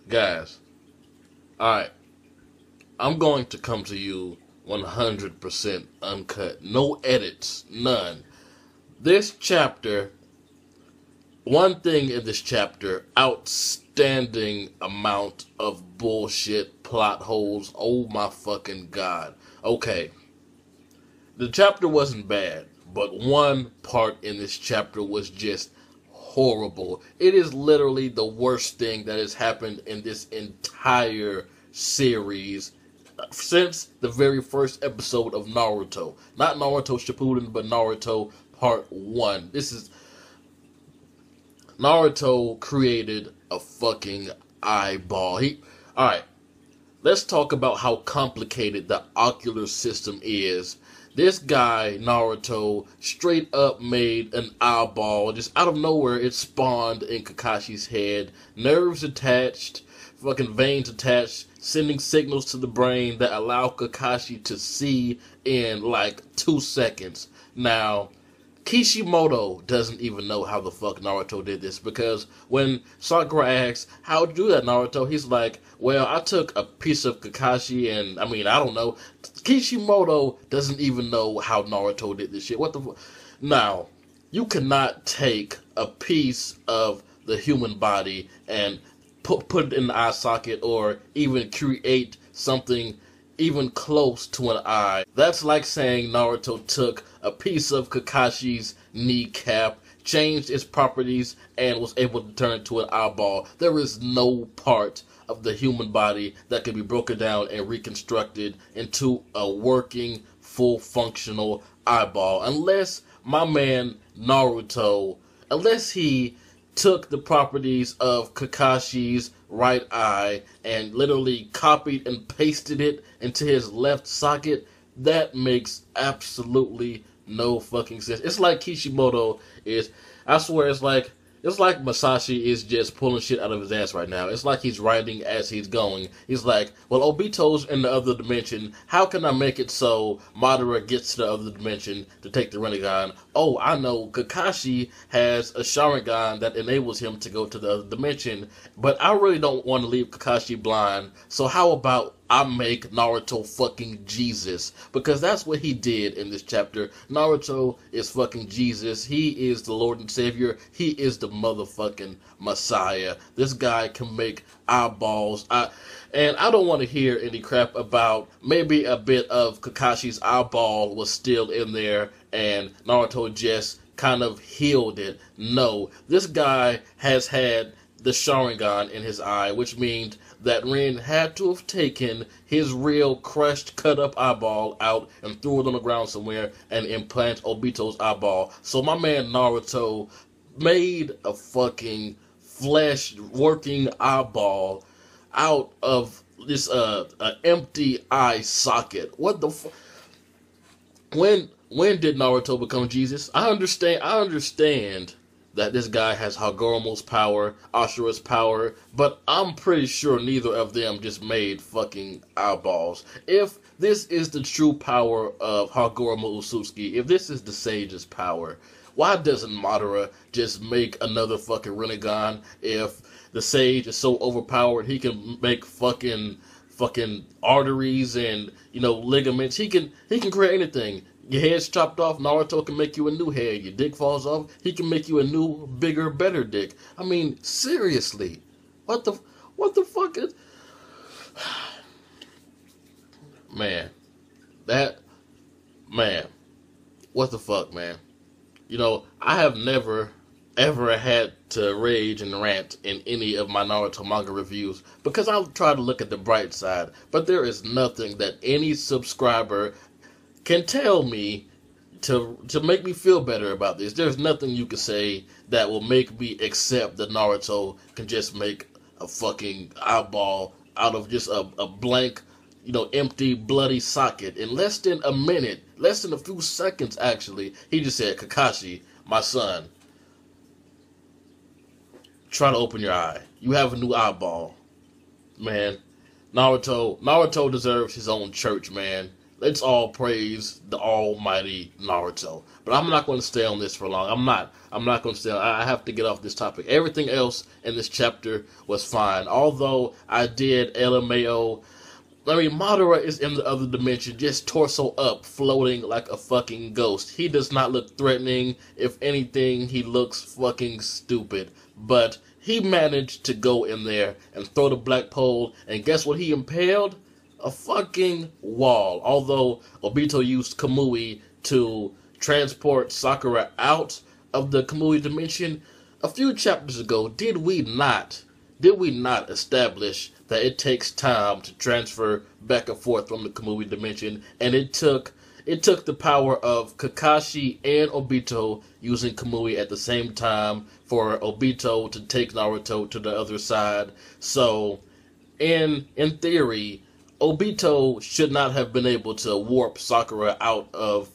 Guys, alright, I'm going to come to you 100% uncut. No edits, none. This chapter, one thing in this chapter, outstanding amount of bullshit plot holes. Oh my fucking god. Okay, the chapter wasn't bad, but one part in this chapter was just horrible. It is literally the worst thing that has happened in this entire series since the very first episode of Naruto. Not Naruto Shippuden, but Naruto Part 1. This is... Naruto created a fucking eyeball. Alright, let's talk about how complicated the ocular system is. This guy, Naruto, straight up made an eyeball. Just out of nowhere, it spawned in Kakashi's head. Nerves attached, fucking veins attached, sending signals to the brain that allow Kakashi to see in like 2 seconds. Now, Kishimoto doesn't even know how the fuck Naruto did this, because when Sakura asks, how'd you do that, Naruto? He's like, well, I took a piece of Kakashi and, I don't know. Kishimoto doesn't even know how Naruto did this shit. What the fuck? Now, you cannot take a piece of the human body and put it in the eye socket or even create something even close to an eye. That's like saying Naruto took a piece of Kakashi's kneecap, changed its properties, and was able to turn it to an eyeball. There is no part of the human body that can be broken down and reconstructed into a working, full functional eyeball. Unless my man Naruto, unless he took the properties of Kakashi's right eye and literally copied and pasted it into his left socket, that makes absolutely no fucking sense. It's like Kishimoto is, I swear, it's like Masashi is just pulling shit out of his ass right now. It's like he's writing as he's going. He's like, well, Obito's in the other dimension. How can I make it so Madara gets to the other dimension to take the Rinnegan? Oh, I know. Kakashi has a Sharingan that enables him to go to the other dimension. But I really don't want to leave Kakashi blind. So how about I make Naruto fucking Jesus? Because that's what he did in this chapter. Naruto is fucking Jesus. He is the Lord and Savior. He is the motherfucking Messiah. This guy can make eyeballs. And I don't want to hear any crap about maybe a bit of Kakashi's eyeball was still in there and Naruto just kind of healed it. No, this guy has had the Sharingan in his eye, which means that Rin had to have taken his real crushed, cut up eyeball out and threw it on the ground somewhere and implant Obito's eyeball. So my man Naruto made a fucking flesh working eyeball out of this empty eye socket. What the fuck? When did Naruto become Jesus? I understand that this guy has Hagoromo's power, Ashura's power, but I'm pretty sure neither of them just made fucking eyeballs. If this is the true power of Hagoromo Uzumaki, if this is the Sage's power, why doesn't Madara just make another fucking Rinnegan? If the Sage is so overpowered, he can make fucking arteries and, ligaments. He can create anything. Your head's chopped off, Naruto can make you a new head. Your dick falls off, he can make you a new, bigger, better dick. Seriously. What the fuck is... Man. What the fuck, man? I have never, ever had to rage and rant in any of my Naruto manga reviews because I'll try to look at the bright side, but there is nothing that any subscriber can tell me to make me feel better about this. There's nothing you can say that will make me accept that Naruto can just make a fucking eyeball out of just a blank, empty, bloody socket in less than a minute, less than a few seconds, actually. He just said, Kakashi, my son, try to open your eye. You have a new eyeball. Man, Naruto deserves his own church, man. let's all praise the almighty Naruto. But I'm not going to stay on this for long. I'm not going to stay on. I have to get off this topic. Everything else in this chapter was fine. Although I did LMAO. I mean, Madara is in the other dimension, just torso up, floating like a fucking ghost. He does not look threatening. If anything, he looks fucking stupid. But he managed to go in there and throw the black pole, and guess what he impaled? A fucking wall. Although Obito used Kamui to transport Sakura out of the Kamui dimension, a few chapters ago, did we not establish that it takes time to transfer back and forth from the Kamui dimension, and it took the power of Kakashi and Obito using Kamui at the same time for Obito to take Naruto to the other side. So, in theory, Obito should not have been able to warp Sakura out of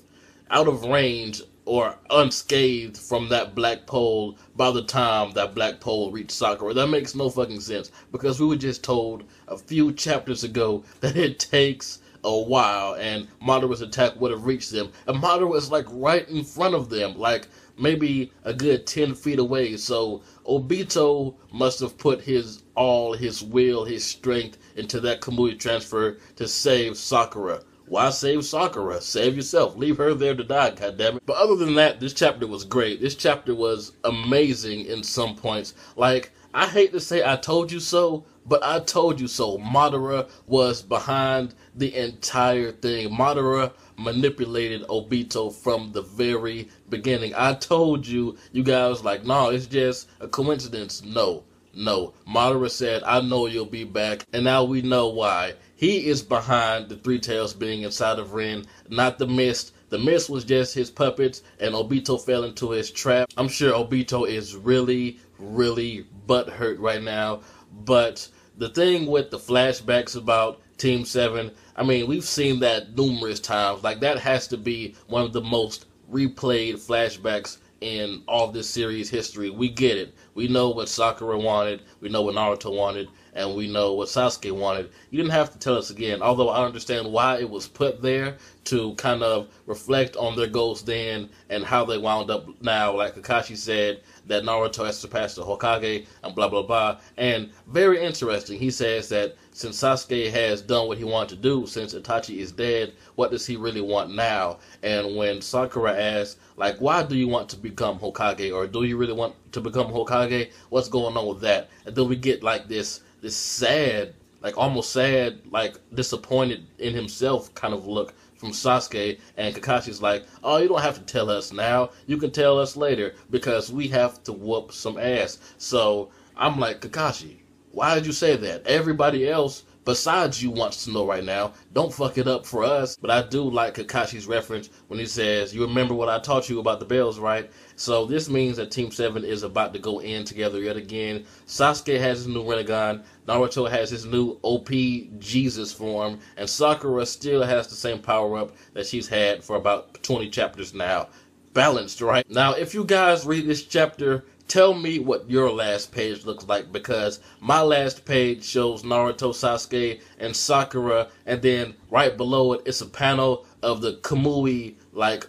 range or unscathed from that black pole by the time that black pole reached Sakura. That makes no fucking sense, because we were just told a few chapters ago that it takes a while and Madara's attack would have reached them. And Madara was like right in front of them, like maybe a good 10 feet away. So Obito must have put his will, his strength into that Kamui transfer to save Sakura. Why save Sakura? Save yourself. Leave her there to die, goddammit. But other than that, this chapter was great. This chapter was amazing in some points. Like, I hate to say I told you so, but I told you so. Madara was behind the entire thing. Madara manipulated Obito from the very beginning. I told you, you guys like, no, it's just a coincidence. No. Madara said, I know you'll be back, and now we know why. He is behind the Three Tails being inside of Rin, not the Mist. The Mist was just his puppets, and Obito fell into his trap. I'm sure Obito is really, really butthurt right now. But the thing with the flashbacks about Team 7, I mean, we've seen that numerous times. Like, that has to be one of the most replayed flashbacks in all this series history. We get it. We know what Sakura wanted, we know what Naruto wanted, and we know what Sasuke wanted. You didn't have to tell us again, although I understand why it was put there, to kind of reflect on their goals then and how they wound up now. Like Kakashi said that Naruto has surpassed the Hokage and blah blah blah. And very interesting, he says that since Sasuke has done what he wanted to do, since Itachi is dead, what does he really want now? And when Sakura asks, like, why do you want to become Hokage, or do you really want to become Hokage? What's going on with that? And then we get like this sad, like almost sad, like disappointed in himself kind of look from Sasuke, and Kakashi's like, oh, you don't have to tell us now. You can tell us later, because we have to whoop some ass. So I'm like, Kakashi, why did you say that? Everybody else besides you wants to know right now. Don't fuck it up for us. But I do like Kakashi's reference when he says, you remember what I taught you about the bells, right? So this means that Team 7 is about to go in together yet again. Sasuke has his new Rinnegan, Naruto has his new OP Jesus form, and Sakura still has the same power-up that she's had for about 20 chapters now. Balanced, right? Now, if you guys read this chapter, tell me what your last page looks like, because my last page shows Naruto, Sasuke, and Sakura, and then right below it, it's a panel of the Kamui, like,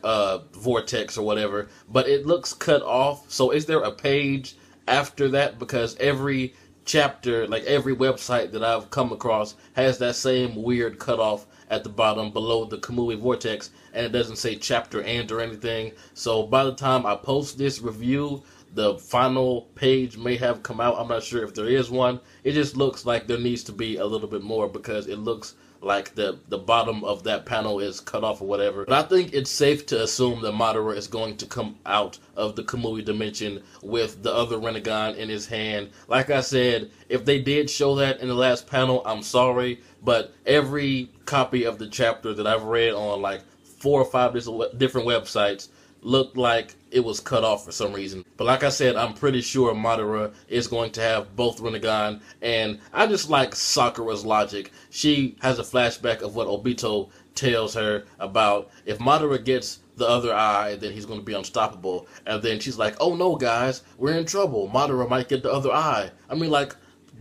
vortex or whatever, but it looks cut off. So is there a page after that? Because every chapter, like every website that I've come across, has that same weird cutoff at the bottom below the Kamui vortex, and it doesn't say chapter end or anything. So by the time I post this review, the final page may have come out. I'm not sure if there is one. It just looks like there needs to be a little bit more, because it looks like the bottom of that panel is cut off or whatever. But I think it's safe to assume that Madara is going to come out of the Kamui dimension with the other Rinnegan in his hand. Like I said, if they did show that in the last panel, I'm sorry, but every copy of the chapter that I've read on like 4 or 5 different websites looked like it was cut off for some reason. But like I said, I'm pretty sure Madara is going to have both Rinnegan, and I just like Sakura's logic. She has a flashback of what Obito tells her about if Madara gets the other eye, then he's going to be unstoppable. And then she's like, oh no guys, we're in trouble. Madara might get the other eye. I mean, like,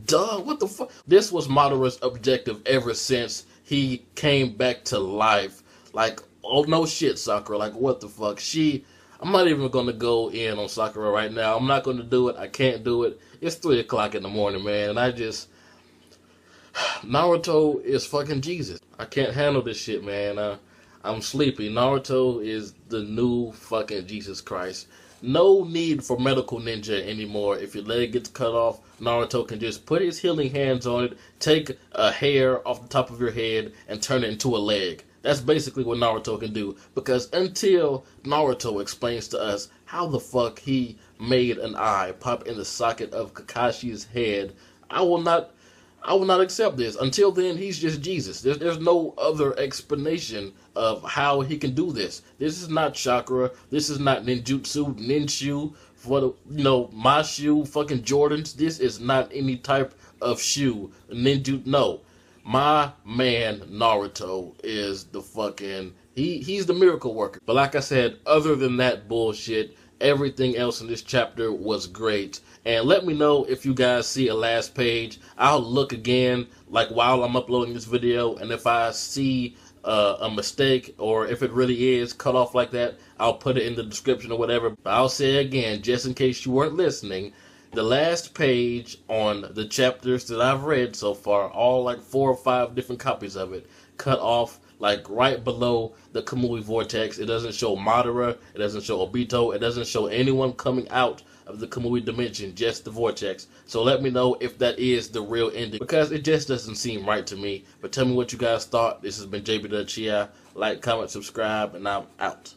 duh, what the fuck? This was Madara's objective ever since he came back to life Like, oh no shit, Sakura. Like, what the fuck? I'm not even gonna go in on Sakura right now. I'm not gonna do it. I can't do it. It's 3 o'clock in the morning, man, and Naruto is fucking Jesus. I can't handle this shit, man. I'm sleepy. Naruto is the new fucking Jesus Christ. No need for medical ninja anymore. If your leg gets cut off, Naruto can just put his healing hands on it, take a hair off the top of your head, and turn it into a leg. That's basically what Naruto can do. Because until Naruto explains to us how the fuck he made an eye pop in the socket of Kakashi's head, I will not accept this. Until then, he's just Jesus. There's no other explanation of how he can do this. This is not chakra. This is not ninjutsu, ninshu, for the, my shoe, fucking Jordans. This is not any type of shoe. Ninju, no. My man Naruto is the fucking, he's the miracle worker. But like I said, other than that bullshit, everything else in this chapter was great. And let me know if you guys see a last page. I'll look again, like while I'm uploading this video, and if I see a mistake, or if it really is cut off like that, I'll put it in the description or whatever. But I'll say again, just in case you weren't listening, the last page on the chapters that I've read so far, all like 4 or 5 different copies of it, cut off like right below the Kamui vortex. It doesn't show Madara, it doesn't show Obito, it doesn't show anyone coming out of the Kamui dimension, just the vortex. So let me know if that is the real ending, because it just doesn't seem right to me. But tell me what you guys thought. This has been jbDAuchiha. Like, comment, subscribe, and I'm out.